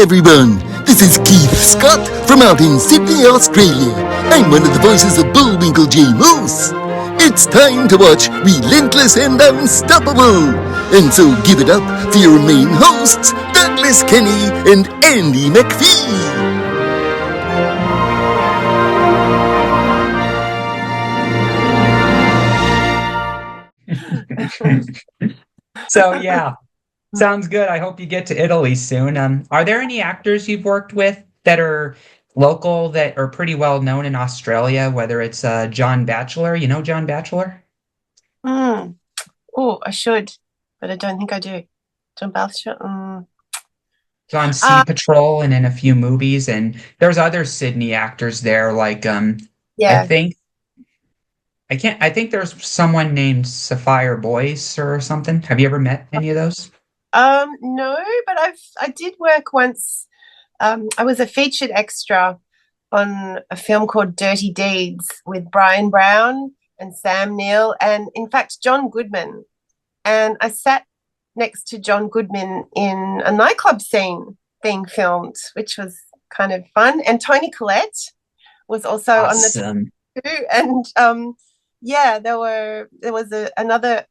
everyone, this is Keith Scott from out in Sydney, Australia. I'm one of the voices of Bullwinkle J. Moose. It's time to watch Relentless and Unstoppable. And so give it up for your main hosts, Douglas Kenny and Andy McPhee. So, yeah. Sounds good. I hope you get to Italy soon. Are there any actors you've worked with that are local that are pretty well known in Australia, whether it's John Batchelor? You know John Batchelor? Oh, I should, but I don't think I do. John Balthasar. He's on Sea Patrol and in a few movies, and there's other Sydney actors there, like I Yeah. think I think there's someone named Sapphire Boyce or something. Have you ever met any of those? No, but I did work once. I was a featured extra on a film called Dirty Deeds with Brian Brown and Sam Neill, and in fact John Goodman. And I sat next to John Goodman in a nightclub scene being filmed, which was kind of fun. And Toni Collette was also Awesome. on the too. And yeah, there was another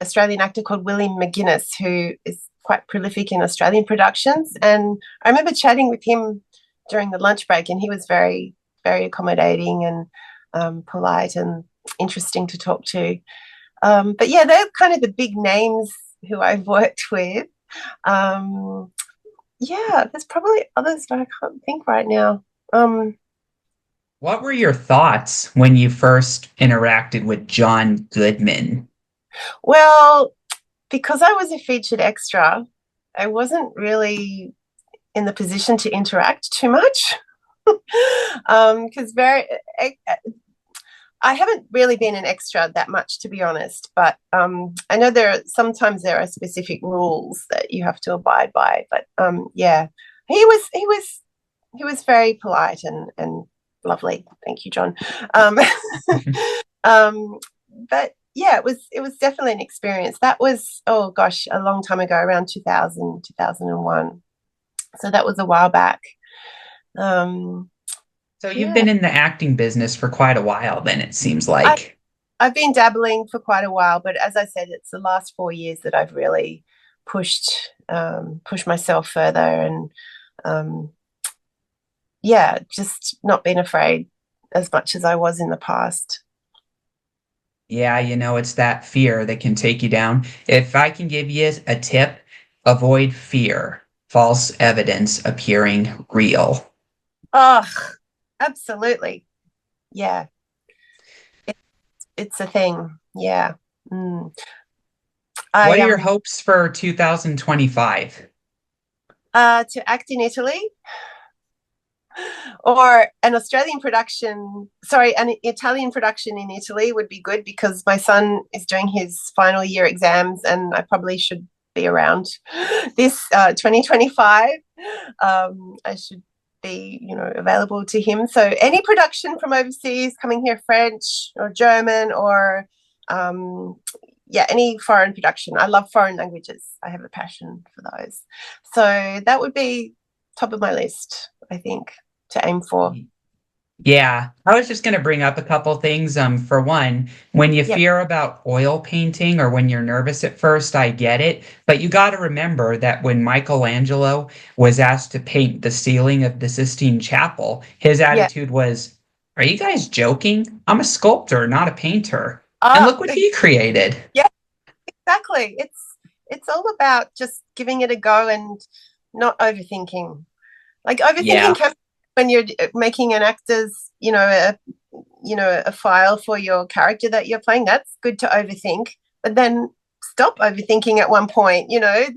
Australian actor called William McGuinness, who is quite prolific in Australian productions. And I remember chatting with him during the lunch break, and he was very, very accommodating and polite and interesting to talk to. But yeah, they're kind of the big names who I've worked with. Yeah, there's probably others, but I can't think right now. What were your thoughts when you first interacted with John Goodman? Well, because I was a featured extra, I wasn't really in the position to interact too much. Because I haven't really been an extra that much, to be honest, but I know sometimes there are specific rules that you have to abide by. But yeah, he was very polite and lovely. Thank you, John. But yeah, it was definitely an experience. That was, oh gosh, a long time ago, around 2000, 2001. So that was a while back. So you've been in the acting business for quite a while then, it seems like. I've been dabbling for quite a while, but as I said, it's the last 4 years that I've really pushed myself further and yeah, just not been afraid as much as I was in the past. Yeah, it's that fear that can take you down. If I can give you a tip, avoid fear, false evidence appearing real. Oh, absolutely. Yeah. It's a thing. Yeah. What are your hopes for 2025? To act in Italy or an Italian production in Italy would be good, because my son is doing his final year exams and I probably should be around this 2025. I should be, available to him. So any production from overseas coming here, French or German or any foreign production. I love foreign languages. I have a passion for those. So that would be top of my list, I think, to aim for. Yeah, I was just going to bring up a couple things. For one, when you fear about oil painting or when you're nervous at first, I get it. But you got to remember that when Michelangelo was asked to paint the ceiling of the Sistine Chapel, his attitude was, "Are you guys joking? I'm a sculptor, not a painter." And look what he created. Yeah, exactly. It's all about just giving it a go and not overthinking. Like overthinking can, when you're making an actor's, a file for your character that you're playing, that's good to overthink, but then stop overthinking at one point, yeah,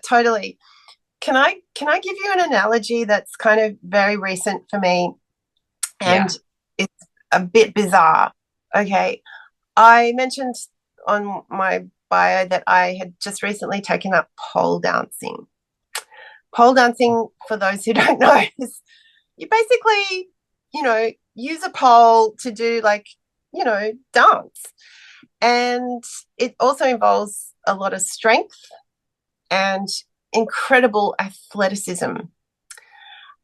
totally. Can I give you an analogy that's kind of very recent for me, and it's a bit bizarre? Okay. I mentioned on my bio that I had just recently taken up pole dancing. Pole dancing, for those who don't know, is you basically, use a pole to do dance. And it also involves a lot of strength and incredible athleticism.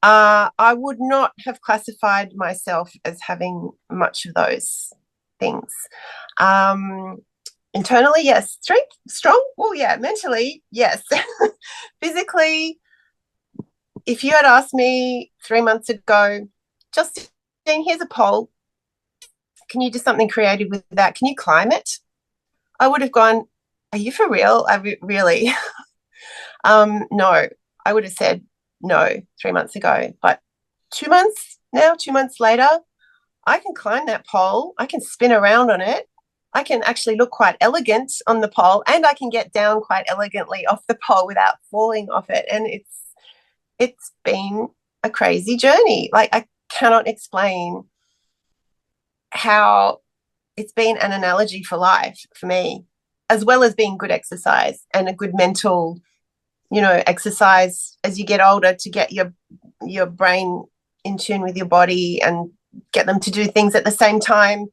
I would not have classified myself as having much of those things. Internally, yes. Strength, strong? Well, yeah. Mentally, yes. Physically, if you had asked me 3 months ago, Justine, here's a poll. Can you do something creative with that? Can you climb it? I would have gone, are you for real? Really? No, I would have said no 3 months ago. But 2 months now, 2 months later, I can climb that pole. I can spin around on it. I can actually look quite elegant on the pole, and I can get down quite elegantly off the pole without falling off it. And it's been a crazy journey. Like, I cannot explain how it's been an analogy for life for me, as well as being good exercise and a good mental, exercise as you get older to get your brain in tune with your body and get them to do things at the same time.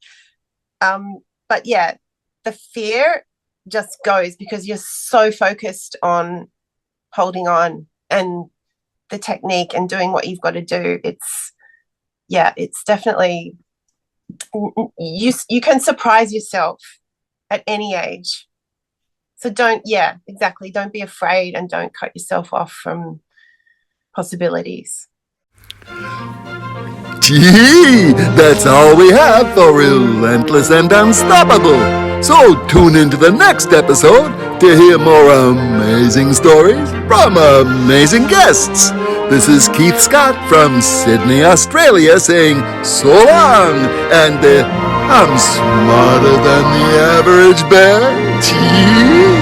But yeah, the fear just goes because you're so focused on holding on and the technique and doing what you've got to do. It's definitely, you can surprise yourself at any age. So don't be afraid and don't cut yourself off from possibilities. Gee, that's all we have for Relentless and Unstoppable. So tune into the next episode to hear more amazing stories from amazing guests. This is Keith Scott from Sydney, Australia, saying so long, and I'm smarter than the average bear. Gee.